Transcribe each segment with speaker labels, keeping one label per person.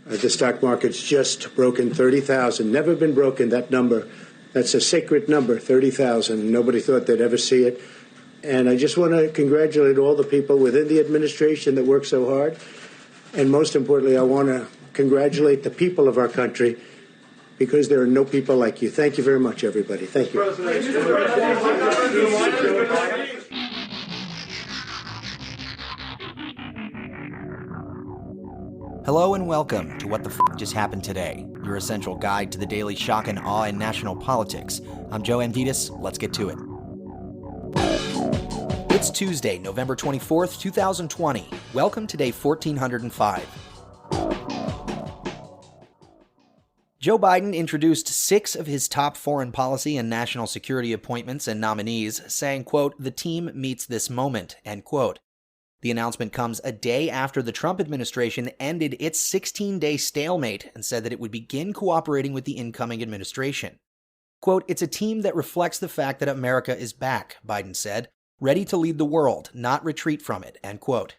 Speaker 1: The stock market's just broken 30,000. Never been broken, that number. That's a sacred number, 30,000. Nobody thought they'd ever see it. And I just want to congratulate all the people within the administration that work so hard. And most importantly, I want to congratulate the people of our country, because there are no people like you. Thank you very much, everybody. Thank you.
Speaker 2: Hello and welcome to What the F*** Just Happened Today, your essential guide to the daily shock and awe in national politics. I'm Joe Amditis. Let's get to it. It's Tuesday, November 24th, 2020. Welcome to day 1405. Joe Biden introduced 6 of his top foreign policy and national security appointments and nominees, saying, quote, "The team meets this moment," end quote. The announcement comes a day after the Trump administration ended its 16-day stalemate and said that it would begin cooperating with the incoming administration. Quote, "It's a team that reflects the fact that America is back," Biden said, "ready to lead the world, not retreat from it," end quote.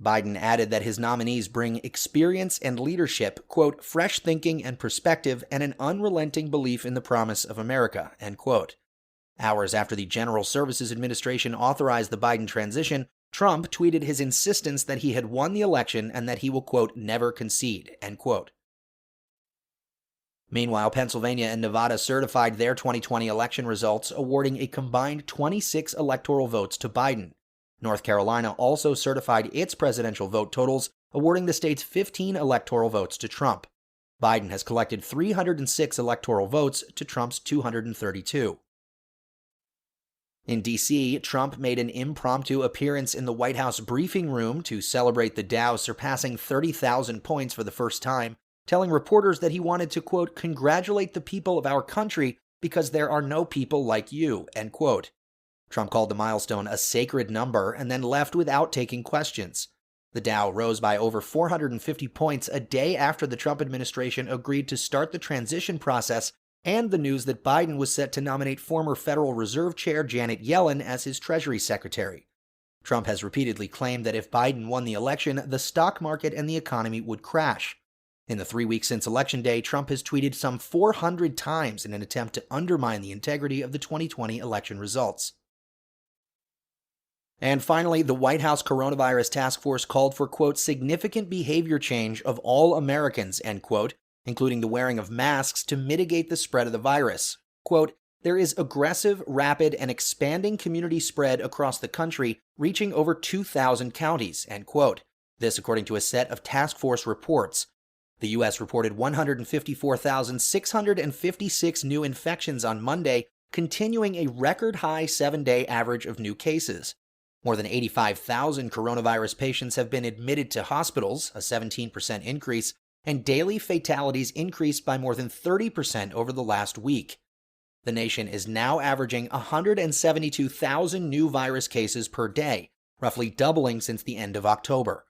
Speaker 2: Biden added that his nominees bring experience and leadership, quote, "fresh thinking and perspective, and an unrelenting belief in the promise of America," end quote. Hours after the General Services Administration authorized the Biden transition, Trump tweeted his insistence that he had won the election and that he will, quote, "never concede," end quote. Meanwhile, Pennsylvania and Nevada certified their 2020 election results, awarding a combined 26 electoral votes to Biden. North Carolina also certified its presidential vote totals, awarding the state's 15 electoral votes to Trump. Biden has collected 306 electoral votes to Trump's 232. In D.C., Trump made an impromptu appearance in the White House briefing room to celebrate the Dow surpassing 30,000 points for the first time, telling reporters that he wanted to, quote, "congratulate the people of our country because there are no people like you," end quote. Trump called the milestone a sacred number and then left without taking questions. The Dow rose by over 450 points a day after the Trump administration agreed to start the transition process and the news that Biden was set to nominate former Federal Reserve Chair Janet Yellen as his Treasury Secretary. Trump has repeatedly claimed that if Biden won the election, the stock market and the economy would crash. In the 3 weeks since Election Day, Trump has tweeted some 400 times in an attempt to undermine the integrity of the 2020 election results. And finally, the White House Coronavirus Task Force called for, quote, "significant behavior change of all Americans," end quote, including the wearing of masks to mitigate the spread of the virus. Quote, "There is aggressive, rapid, and expanding community spread across the country, reaching over 2,000 counties," end quote. This according to a set of task force reports. The U.S. reported 154,656 new infections on Monday, continuing a record-high 7-day average of new cases. More than 85,000 coronavirus patients have been admitted to hospitals, a 17% increase, and daily fatalities increased by more than 30% over the last week. The nation is now averaging 172,000 new virus cases per day, roughly doubling since the end of October.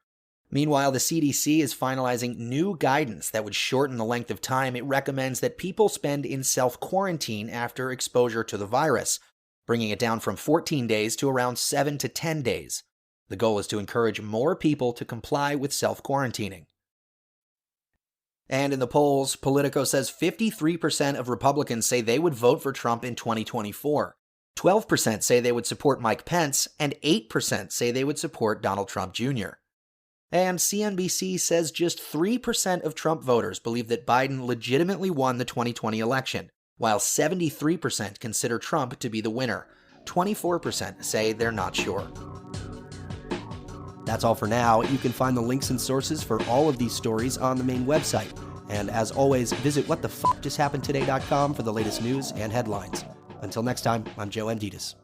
Speaker 2: Meanwhile, the CDC is finalizing new guidance that would shorten the length of time it recommends that people spend in self-quarantine after exposure to the virus, bringing it down from 14 days to around 7 to 10 days. The goal is to encourage more people to comply with self-quarantining. And in the polls, Politico says 53% of Republicans say they would vote for Trump in 2024. 12% say they would support Mike Pence, and 8% say they would support Donald Trump Jr. And CNBC says just 3% of Trump voters believe that Biden legitimately won the 2020 election, while 73% consider Trump to be the winner. 24% say they're not sure. That's all for now. You can find the links and sources for all of these stories on the main website. And as always, visit whatthefjusthappenedtoday.com for the latest news and headlines. Until next time, I'm Joe Amditis.